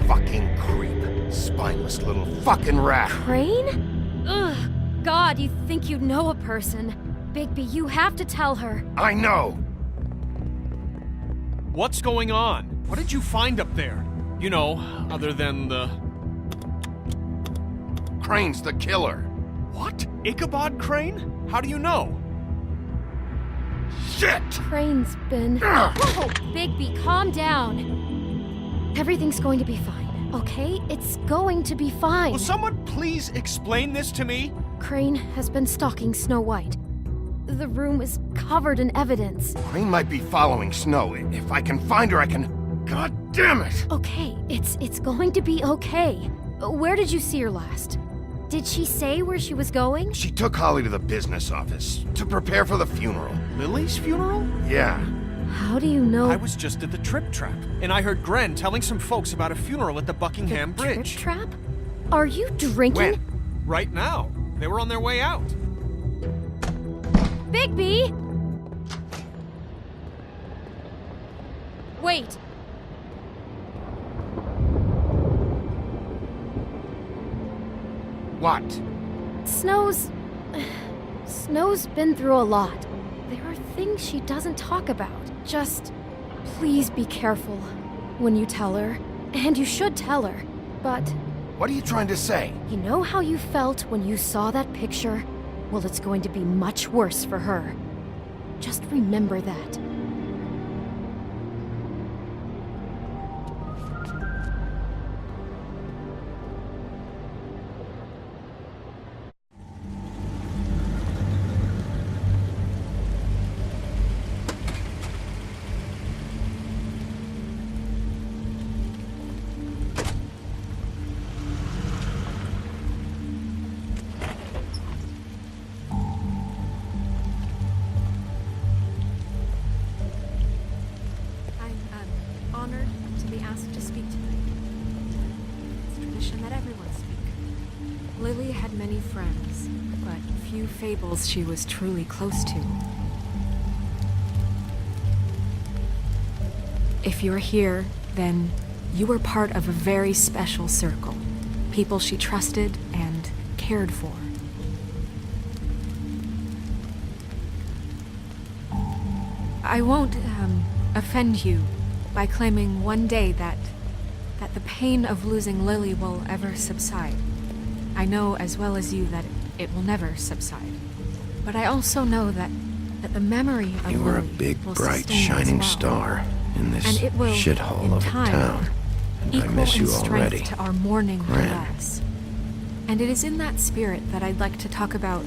fucking creep. Spineless little fucking rat. Crane? Ugh. God, you think you know a person. Bigby, you have to tell her. I know. What's going on? What did you find up there? You know, other than the... Crane's the killer. What? Ichabod Crane? How do you know? Shit! Crane's been... Whoa! Bigby, calm down. Everything's going to be fine, okay? It's going to be fine. Will someone please explain this to me? Crane has been stalking Snow White. The room is covered in evidence. Crane might be following Snow. If I can find her, I can... God damn it! Okay, it's going to be okay. Where did you see her last? Did she say where she was going? She took Holly to the business office to prepare for the funeral. Lily's funeral? Yeah. How do you know? I was just at the Trip Trap, and I heard Gren telling some folks about a funeral at the Buckingham the Bridge. Trip Trap? Are you drinking? When? Right now. They were on their way out. Bigby! Wait. What? Snow's been through a lot. There are things she doesn't talk about. Just please be careful when you tell her. And you should tell her. But What are you trying to say? you know how you felt when you saw that picture? Well, it's going to be much worse for her. Just remember that. Honored to be asked to speak tonight. It's tradition that everyone speak. Lily had many friends, but few fables she was truly close to. If you're here, then you were part of a very special circle. People she trusted and cared for. I won't, offend you by claiming one day that the pain of losing Lily will ever subside. I know as well as you that it will never subside. But I also know that the memory of You were a Lily big, will bright, sustain as shining well. star in this And it will, shithole in of a time, town. And I equal miss in you strength already. to our mourning for Gran. loss. And it is in that spirit that I'd like to talk about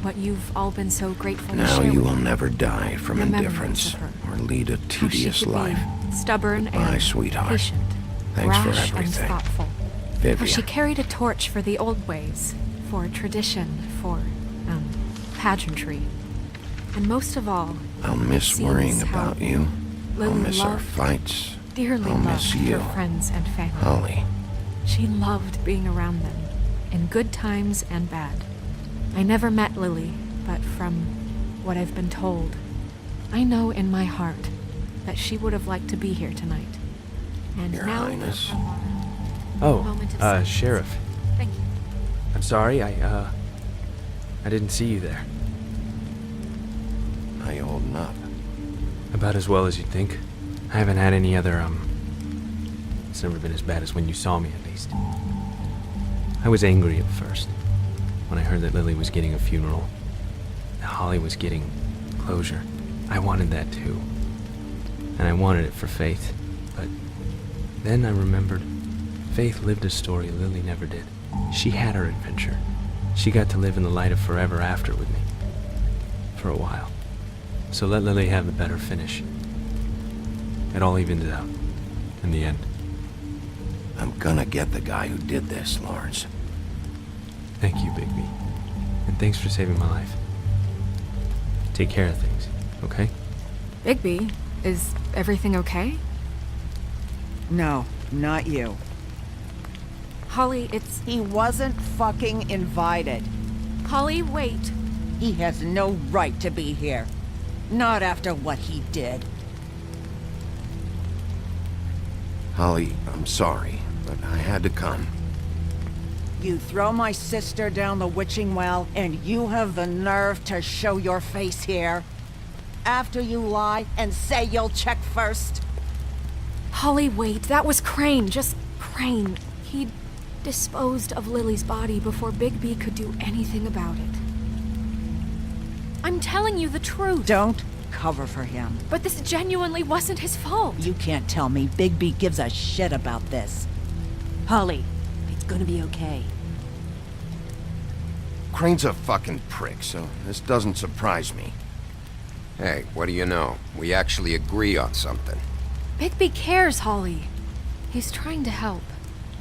what you've all been so grateful to Now share you with will me. never die from The memories indifference of her. or lead a How she tedious could be life. stubborn Goodbye, and sweetheart. patient, Thanks for rash and everything. thoughtful. How she Vivian. carried a torch for the old ways, for tradition, for pageantry. And most of all, I'll miss seems worrying how about you. I'll Lily miss our loved, fights. dearly I'll loved miss you. her friends and family. Holly. She loved being around them, in good times and bad. I never met Lily, but from what I've been told, I know in my heart that she would have liked to be here tonight. And Your now Highness. a moment of silence. Sheriff. Thank you. I'm sorry, I didn't see you there. How you holding up? About as well as you'd think. I haven't had any other, It's never been as bad as when you saw me, at least. I was angry at first, when I heard that Lily was getting a funeral, that Holly was getting closure. I wanted that too. And I wanted it for Faith. But then I remembered Faith lived a story Lily never did. She had her adventure. She got to live in the light of forever after with me. For a while. So let Lily have a better finish. It all evened out. In the end. I'm gonna get the guy who did this, Lawrence. Thank you, Bigby. And thanks for saving my life. Take care of things, okay? Bigby, is everything okay? No, not you. Holly, it's... He wasn't fucking invited. Holly, wait. He has no right to be here. Not after what he did. Holly, I'm sorry. but I had to come. You throw my sister down the witching well, and you have the nerve to show your face here? After you lie and say you'll check first? Holly, wait. That was Crane. Just Crane. He disposed of Lily's body before Bigby could do anything about it. I'm telling you the truth. Don't cover for him. But this genuinely wasn't his fault. You can't tell me Bigby gives a shit about this. Holly, it's gonna be okay. Crane's a fucking prick, so this doesn't surprise me. Hey, what do you know? We actually agree on something. Bigby cares, Holly. He's trying to help.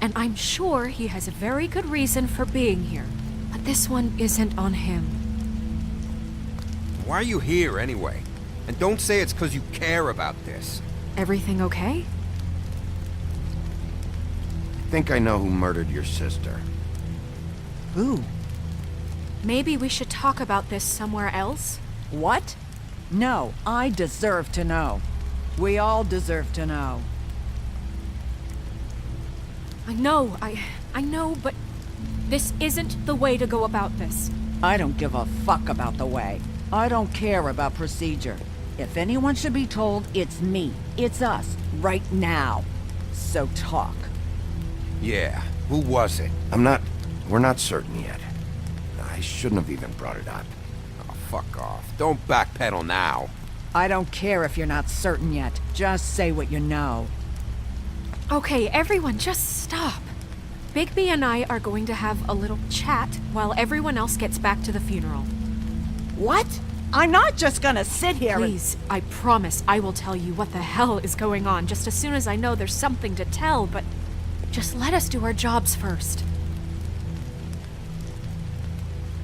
And I'm sure he has a very good reason for being here. But this one isn't on him. Why are you here anyway? And don't say it's because you care about this. Everything okay? I think I know who murdered your sister. Who? Maybe we should talk about this somewhere else? What? No, I deserve to know. We all deserve to know. I know, but this isn't the way to go about this. I don't give a fuck about the way. I don't care about procedure. If anyone should be told, it's me. It's us, right now. So talk. Yeah, who was it? We're not certain yet. I shouldn't have even brought it up. Oh, fuck off. Don't backpedal now. I don't care if you're not certain yet. Just say what you know. Okay, everyone, just stop. Bigby and I are going to have a little chat while everyone else gets back to the funeral. What? I'm not just gonna sit here Please, I promise I will tell you what the hell is going on just as soon as I know there's something to tell, but just let us do our jobs first.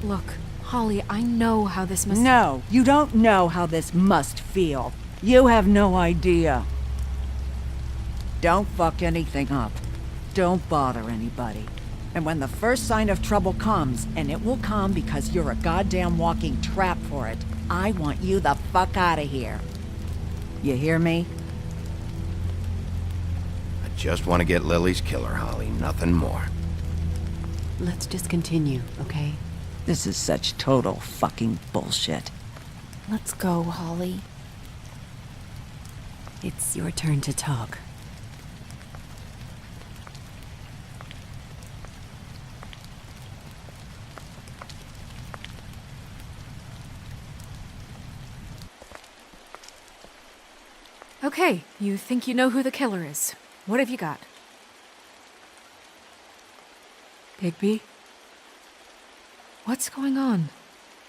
Look, Holly, I know how this must... No, you don't know how this must feel. You have no idea. Don't fuck anything up. Don't bother anybody. And when the first sign of trouble comes, and it will come because you're a goddamn walking trap for it, I want you the fuck out of here. You hear me? I just want to get Lily's killer, Holly. Nothing more. Let's just continue, okay? This is such total fucking bullshit. Let's go, Holly. It's your turn to talk. Okay, you think you know who the killer is. What have you got? Bigby? What's going on?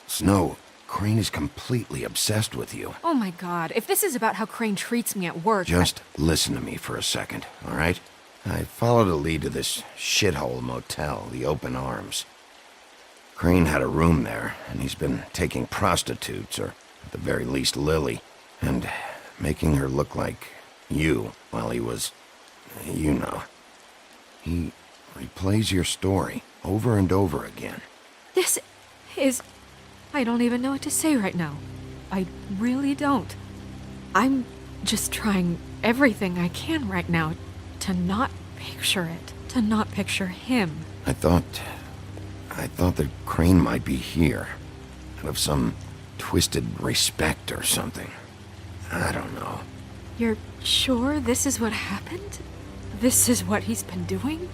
Snow, Crane is completely obsessed with you. Oh my god, if this is about how Crane treats me at work... Just listen to me for a second, all right? I followed a lead to this shithole motel, the Open Arms. Crane had a room there, and he's been taking prostitutes, or at the very least Lily, and making her look like you while he was... you know. He replays your story over and over again. This is... I don't even know what to say right now. I really don't. I'm just trying everything I can right now to not picture it. To not picture him. I thought that Crane might be here. Out of some twisted respect or something. I don't know. You're sure this is what happened? This is what he's been doing?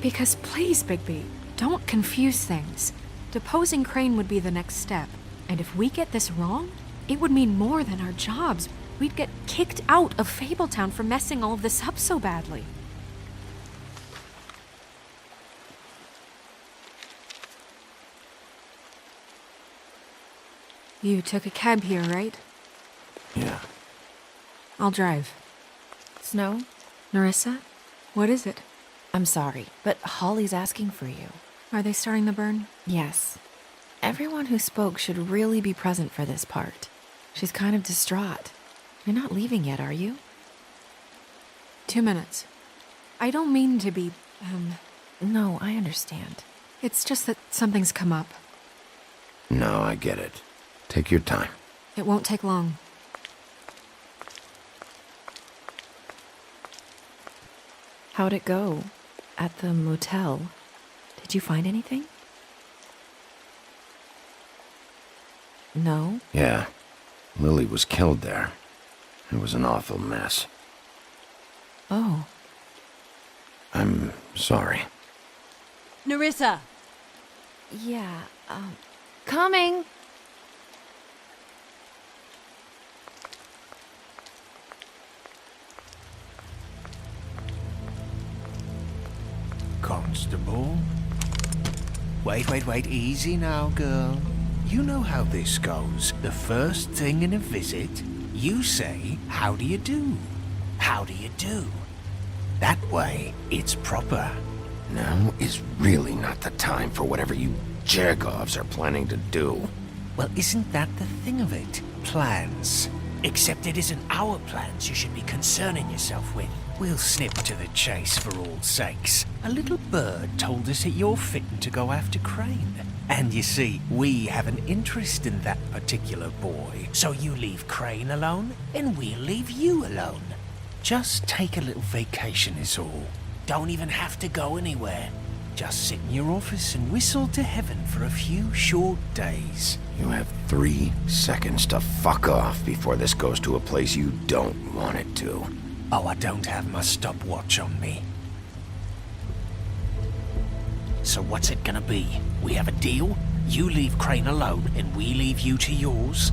Because please, Bigby, don't confuse things. Deposing Crane would be the next step. And if we get this wrong, it would mean more than our jobs. We'd get kicked out of Fabletown for messing all of this up so badly. You took a cab here, right? Yeah. I'll drive. Snow? Nerissa? What is it? I'm sorry, but Holly's asking for you. Are they starting the burn? Yes. Everyone who spoke should really be present for this part. She's kind of distraught. You're not leaving yet, are you? 2 minutes. I don't mean to be, No, I understand. It's just that something's come up. No, I get it. Take your time. It won't take long. How'd it go? at the motel. Did you find anything? No? Yeah. Lily was killed there. It was an awful mess. Oh. I'm sorry. Nerissa! Yeah, coming! Constable? Wait, easy now, girl. You know how this goes. The first thing in a visit, you say, how do you do? How do you do? That way, it's proper. Now is really not the time for whatever you jerk-offs are planning to do. Well, isn't that the thing of it? Plans. Except it isn't our plans you should be concerning yourself with. We'll snip to the chase for all sakes. A little bird told us that you're fitting to go after Crane. And you see, we have an interest in that particular boy. So you leave Crane alone, and we'll leave you alone. Just take a little vacation is all. Don't even have to go anywhere. Just sit in your office and whistle to heaven for a few short days. You have 3 seconds to fuck off before this goes to a place you don't want it to. Oh, I don't have my stopwatch on me. So what's it gonna be? We have a deal? You leave Crane alone, and we leave you to yours?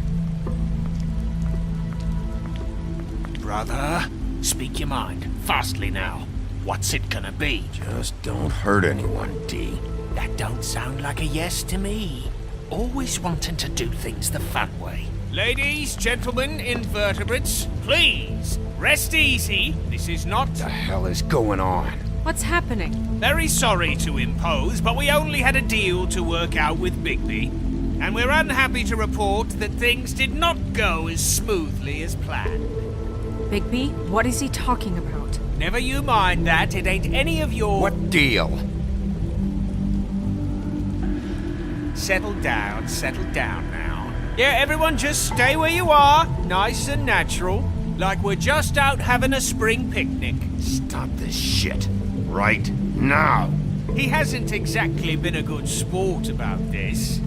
Brother, speak your mind, fastly now. What's it gonna be? Just don't hurt anyone, D. That don't sound like a yes to me. Always wanting to do things the fun way. Ladies, gentlemen, invertebrates, please, rest easy. This is not... What the hell is going on? What's happening? Very sorry to impose, but we only had a deal to work out with Bigby. And we're unhappy to report that things did not go as smoothly as planned. Bigby, what is he talking about? Never you mind that, it ain't any of your... What deal? Settle down now. Yeah, everyone just stay where you are, nice and natural, like we're just out having a spring picnic. Stop this shit. Right now. He hasn't exactly been a good sport about this.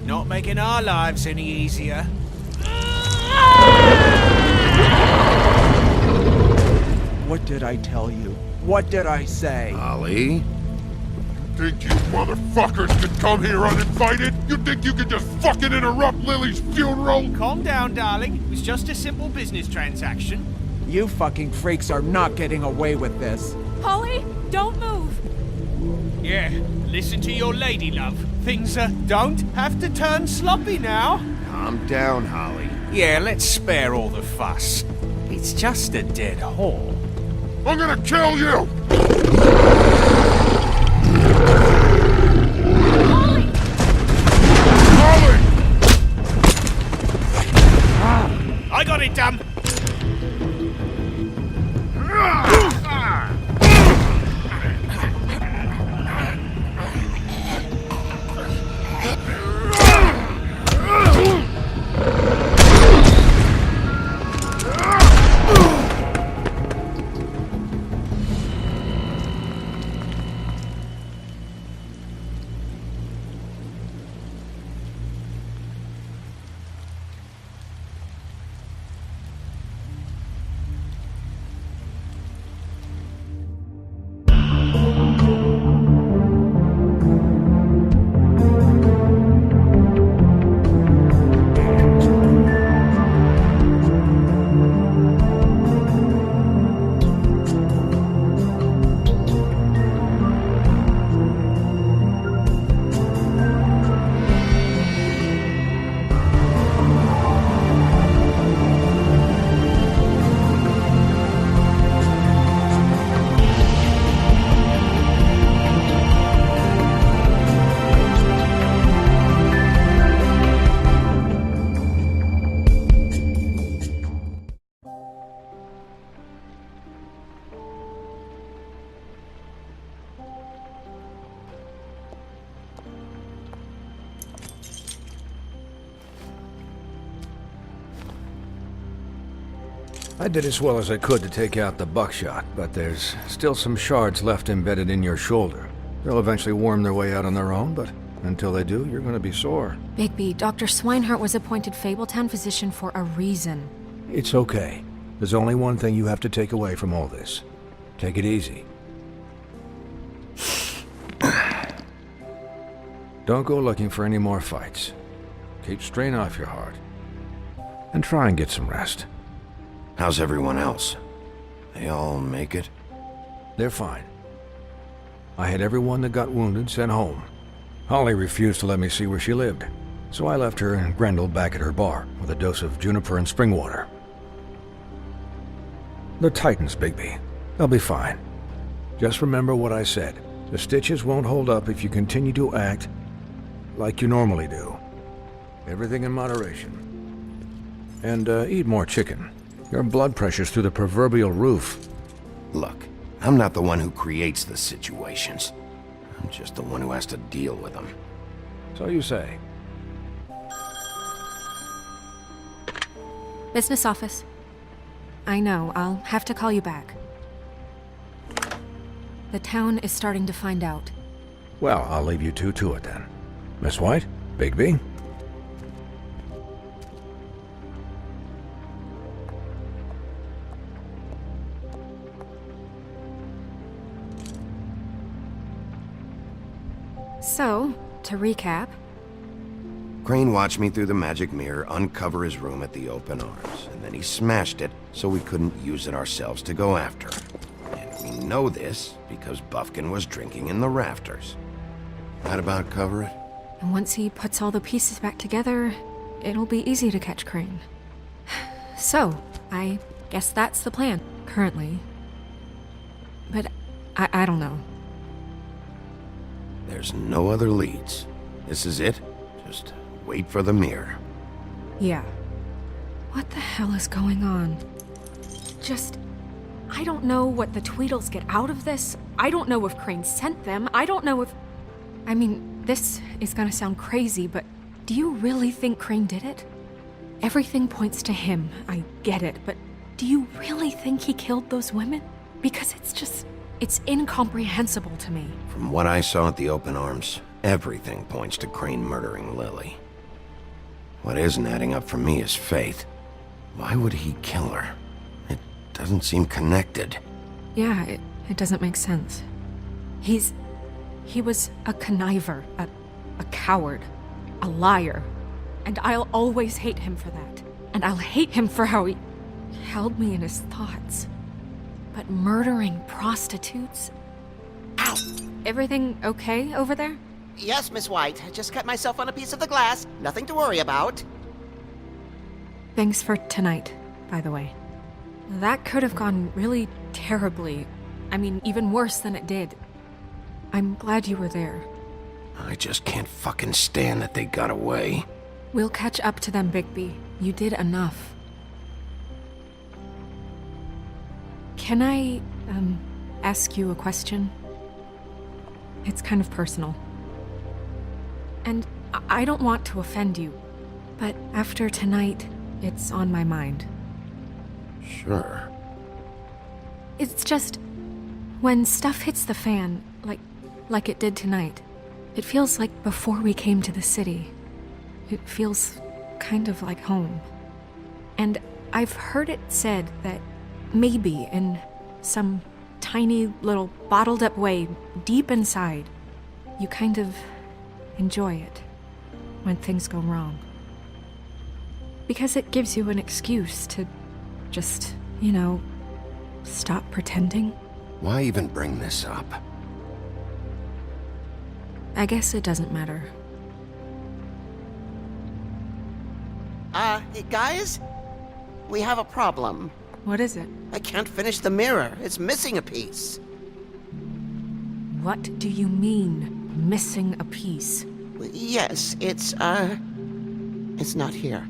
Not making our lives any easier. What did I tell you? What did I say? Ollie? Think you motherfuckers could come here uninvited? You think you could just fucking interrupt Lily's funeral? Calm down, darling. It was just a simple business transaction. You fucking freaks are not getting away with this. Holly, don't move! Yeah, listen to your lady love. Things don't have to turn sloppy now. Calm down, Holly. Yeah, let's spare all the fuss. It's just a dead hole. I'm gonna kill you! Holly! Holly! I got it, damn. I did as well as I could to take out the buckshot, but there's still some shards left embedded in your shoulder. They'll eventually worm their way out on their own, but until they do, you're gonna be sore. Bigby, Dr. Swinehart was appointed Fabletown physician for a reason. It's okay. There's only one thing you have to take away from all this. Take it easy. Don't go looking for any more fights. Keep strain off your heart. And try and get some rest. How's everyone else? They all make it? They're fine. I had everyone that got wounded sent home. Holly refused to let me see where she lived, so I left her and Grendel back at her bar with a dose of juniper and spring water. They're Titans, Bigby. They'll be fine. Just remember what I said. The stitches won't hold up if you continue to act like you normally do. Everything in moderation. And eat more chicken. Your blood pressure's through the proverbial roof. Look, I'm not the one who creates the situations. I'm just the one who has to deal with them. So you say. Business office. I know, I'll have to call you back. The town is starting to find out. Well, I'll leave you two to it then. Miss White? Bigby? So, to recap... Crane watched me through the magic mirror uncover his room at the open arms, and then he smashed it so we couldn't use it ourselves to go after him. And we know this because Buffkin was drinking in the rafters. That about cover it? And once he puts all the pieces back together, it'll be easy to catch Crane. So, I guess that's the plan, currently. But I don't know. There's no other leads. This is it. Just wait for the mirror. Yeah. What the hell is going on? I don't know what the Tweedles get out of this. I don't know if Crane sent them. I don't know if... I mean, this is gonna sound crazy, but do you really think Crane did it? Everything points to him, I get it, but do you really think he killed those women? Because it's incomprehensible to me. From what I saw at the open arms, everything points to Crane murdering Lily. What isn't adding up for me is Faith. Why would he kill her? It doesn't seem connected. Yeah, it doesn't make sense. He was a conniver, a coward, a liar. And I'll always hate him for that. And I'll hate him for how he held me in his thoughts. But murdering prostitutes? Ow! Everything okay over there? Yes, Miss White. I just cut myself on a piece of the glass. Nothing to worry about. Thanks for tonight, by the way. That could have gone really terribly. I mean, even worse than it did. I'm glad you were there. I just can't fucking stand that they got away. We'll catch up to them, Bigby. You did enough. Can I, ask you a question? It's kind of personal. And I don't want to offend you, but after tonight, it's on my mind. Sure. It's just, when stuff hits the fan, like it did tonight, it feels like before we came to the city. It feels kind of like home. And I've heard it said that maybe in some tiny little bottled up way deep inside, you kind of enjoy it when things go wrong. Because it gives you an excuse to just, stop pretending. Why even bring this up? I guess it doesn't matter. Hey, guys? We have a problem. What is it? I can't finish the mirror. It's missing a piece. What do you mean, missing a piece? Yes, it's not here.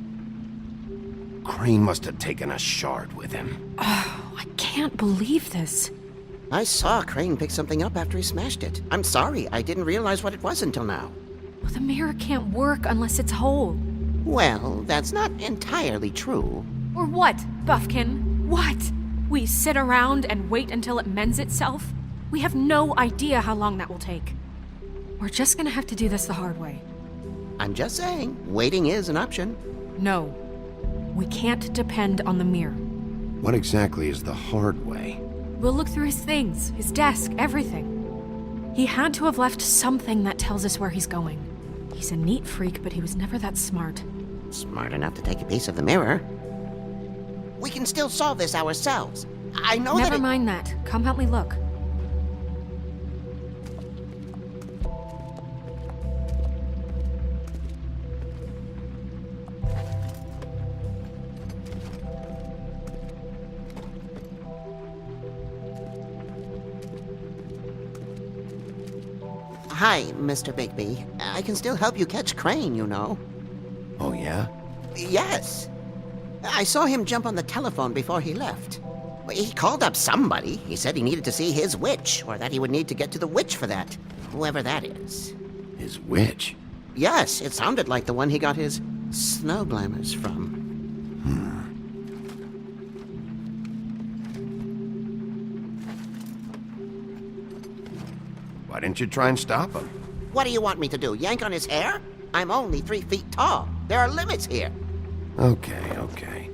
Crane must have taken a shard with him. Oh, I can't believe this. I saw Crane pick something up after he smashed it. I'm sorry, I didn't realize what it was until now. Well, the mirror can't work unless it's whole. Well, that's not entirely true. Or what, Buffkin? What? We sit around and wait until it mends itself? We have no idea how long that will take. We're just gonna have to do this the hard way. I'm just saying, waiting is an option. No. We can't depend on the mirror. What exactly is the hard way? We'll look through his things, his desk, everything. He had to have left something that tells us where he's going. He's a neat freak, but he was never that smart. Smart enough to take a piece of the mirror. We can still solve this ourselves. I know Never mind that. Come help me look. Hi, Mr. Bigby. I can still help you catch Crane, you know. Oh, yeah? Yes. I saw him jump on the telephone before he left. He called up somebody. He said he needed to see his witch, or that he would need to get to the witch for that. Whoever that is. His witch? Yes, it sounded like the one he got his snow glamours from. Why didn't you try and stop him? What do you want me to do, yank on his hair? I'm only 3 feet tall. There are limits here. Okay.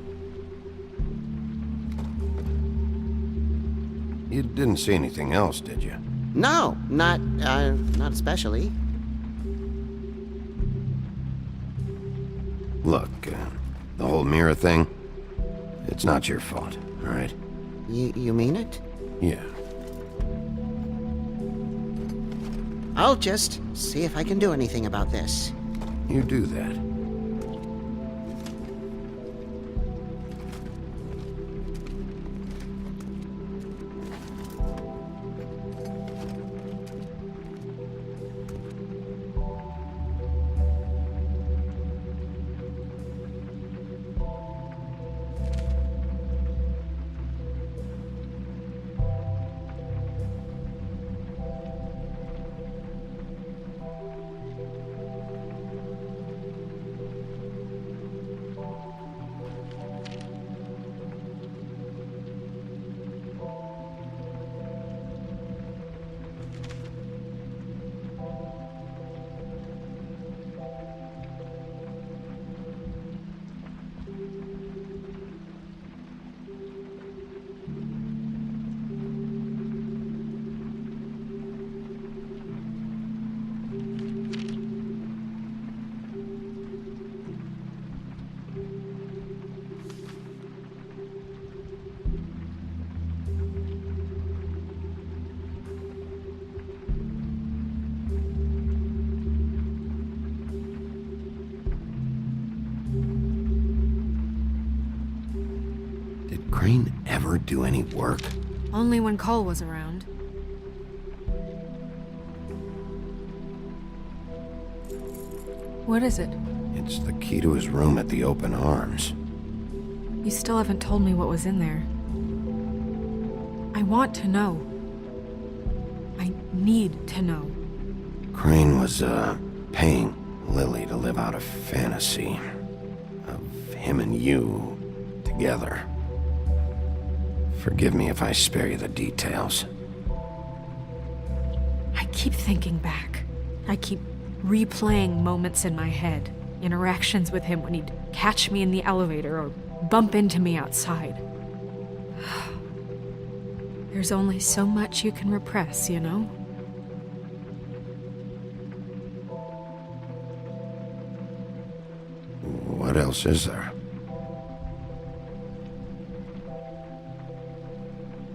You didn't see anything else, did you? No, not especially. Look, the whole mirror thing, it's not your fault, all right? You mean it? Yeah. I'll just see if I can do anything about this. You do that. Crane ever do any work? Only when Cole was around. What is it? It's the key to his room at the Open Arms. You still haven't told me what was in there. I want to know. I need to know. Crane was, paying Lily to live out a fantasy of him and you together. Forgive me if I spare you the details. I keep thinking back. I keep replaying moments in my head. Interactions with him when he'd catch me in the elevator or bump into me outside. There's only so much you can repress, you know? What else is there?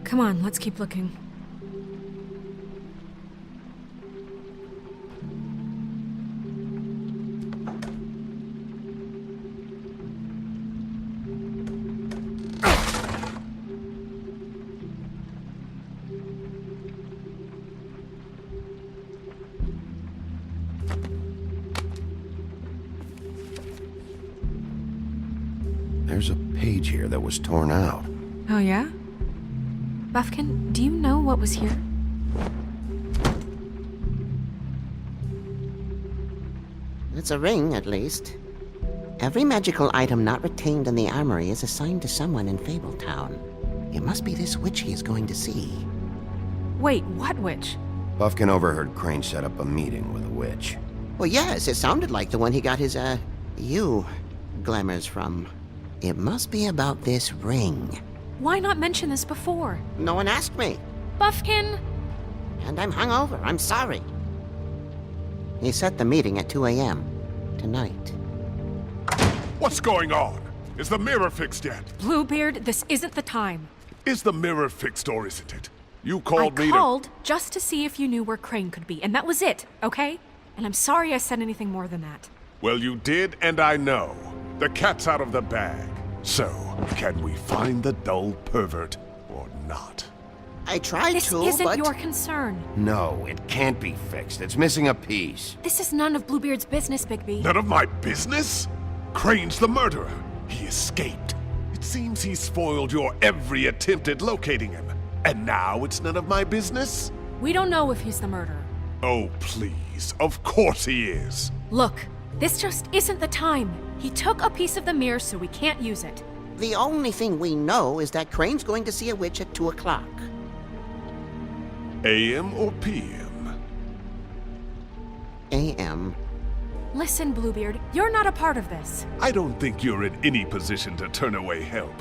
Come on, let's keep looking. There's a page here that was torn out. Oh, yeah? Buffkin, do you know what was here? It's a ring, at least. Every magical item not retained in the armory is assigned to someone in Fabletown. It must be this witch he is going to see. Wait, what witch? Buffkin overheard Crane set up a meeting with a witch. Well, yes, it sounded like the one he got his, glamours from. It must be about this ring. Why not mention this before? No one asked me. Buffkin! And I'm hungover. I'm sorry. He set the meeting at 2 a.m. tonight. What's going on? Is the mirror fixed yet? Bluebeard, this isn't the time. Is the mirror fixed or isn't it? You called me I called just to see if you knew where Crane could be, and that was it, okay? And I'm sorry I said anything more than that. Well, you did, and I know. The cat's out of the bag. So, can we find the dull pervert or not? I tried this to, isn't but... your concern. No, it can't be fixed. It's missing a piece. This is none of Bluebeard's business, Bigby. None of my business? Crane's the murderer. He escaped. It seems he spoiled your every attempt at locating him. And now it's none of my business? We don't know if he's the murderer. Oh, please. Of course he is. Look, this just isn't the time. He took a piece of the mirror, so we can't use it. The only thing we know is that Crane's going to see a witch at 2 o'clock. AM or PM? AM. Listen, Bluebeard, you're not a part of this. I don't think you're in any position to turn away help.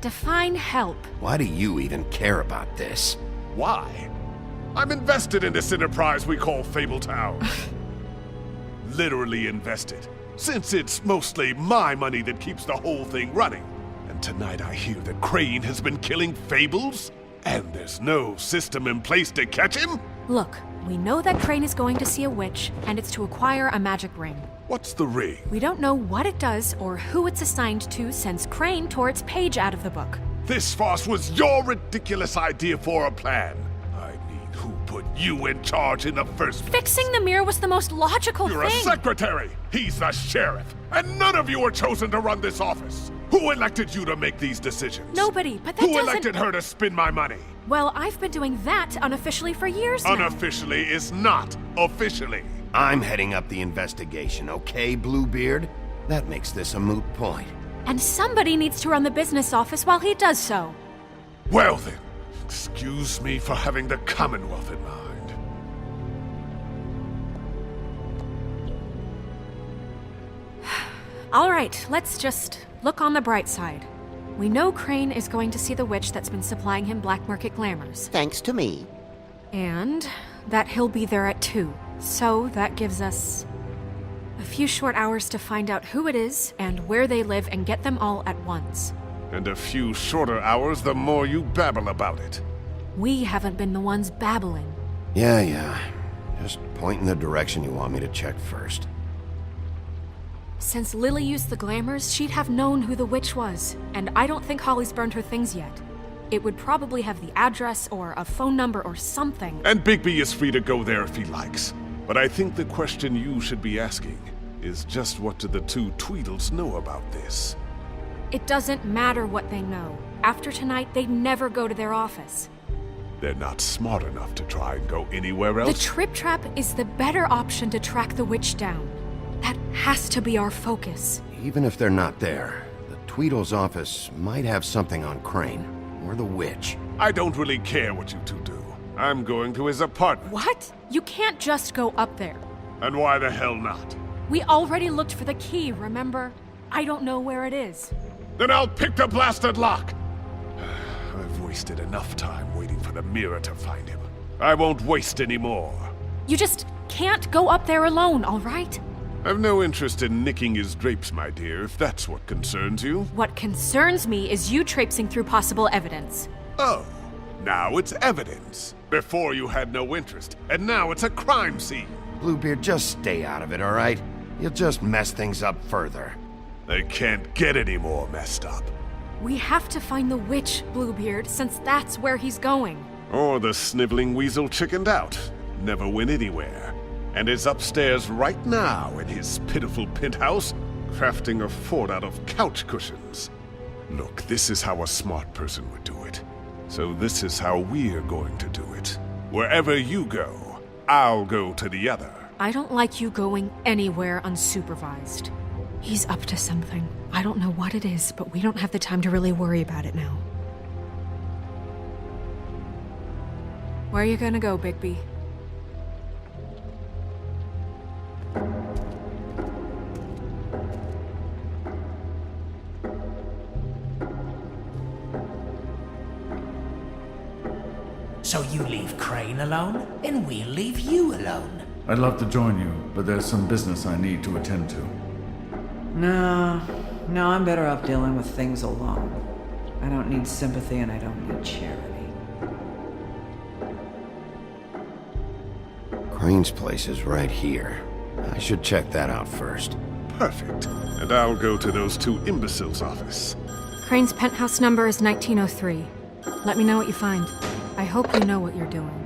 Define help. Why do you even care about this? Why? I'm invested in this enterprise we call Fabletown. Literally invested. Since it's mostly my money that keeps the whole thing running. And tonight I hear that Crane has been killing fables? And there's no system in place to catch him? Look, we know that Crane is going to see a witch, and it's to acquire a magic ring. What's the ring? We don't know what it does or who it's assigned to since Crane tore its page out of the book. This farce was your ridiculous idea for a plan. I mean, who put you in charge in the first place? Fixing the mirror was the most logical You're thing. a secretary! He's the sheriff! And none of you were chosen to run this office! Who elected you to make these decisions? Nobody, but that Who doesn't... elected her to spend my money? Well, I've been doing that unofficially for years now. Unofficially is not officially. I'm heading up the investigation, okay, Bluebeard? That makes this a moot point. And somebody needs to run the business office while he does so. Well then, excuse me for having the Commonwealth in mind. All right, let's just look on the bright side. We know Crane is going to see the witch that's been supplying him black market glamours. Thanks to me. And that he'll be there at 2. So that gives us a few short hours to find out who it is and where they live and get them all at once. And a few shorter hours the more you babble about it. We haven't been the ones babbling. Yeah. Just point in the direction you want me to check first. Since Lily used the glamours, she'd have known who the witch was, and I don't think Holly's burned her things yet. It would probably have the address or a phone number or something. And Bigby is free to go there if he likes. But I think the question you should be asking is just what do the two Tweedles know about this? It doesn't matter what they know. After tonight, they'd never go to their office. They're not smart enough to try and go anywhere else? The Trip Trap is the better option to track the witch down. That has to be our focus. Even if they're not there, the Tweedle's office might have something on Crane, or the witch. I don't really care what you two do. I'm going to his apartment. What? You can't just go up there. And why the hell not? We already looked for the key, remember? I don't know where it is. Then I'll pick the blasted lock! I've wasted enough time waiting for the mirror to find him. I won't waste any more. You just can't go up there alone, all right? I've no interest in nicking his drapes, my dear, if that's what concerns you. What concerns me is you traipsing through possible evidence. Oh, now it's evidence. Before you had no interest, and now it's a crime scene. Bluebeard, just stay out of it, all right? You'll just mess things up further. They can't get any more messed up. We have to find the witch, Bluebeard, since that's where he's going. Or the sniveling weasel chickened out, never went anywhere, and is upstairs right now in his pitiful penthouse, crafting a fort out of couch cushions. Look, this is how a smart person would do it. So this is how we're going to do it. Wherever you go, I'll go to the other. I don't like you going anywhere unsupervised. He's up to something. I don't know what it is, but we don't have the time to really worry about it now. Where are you gonna go, Bigby? So you leave Crane alone, and we'll leave you alone. I'd love to join you, but there's some business I need to attend to. No, I'm better off dealing with things alone. I don't need sympathy and I don't need charity. Crane's place is right here. I should check that out first. Perfect. And I'll go to those two imbeciles' office. Crane's penthouse number is 1903. Let me know what you find. I hope you know what you're doing.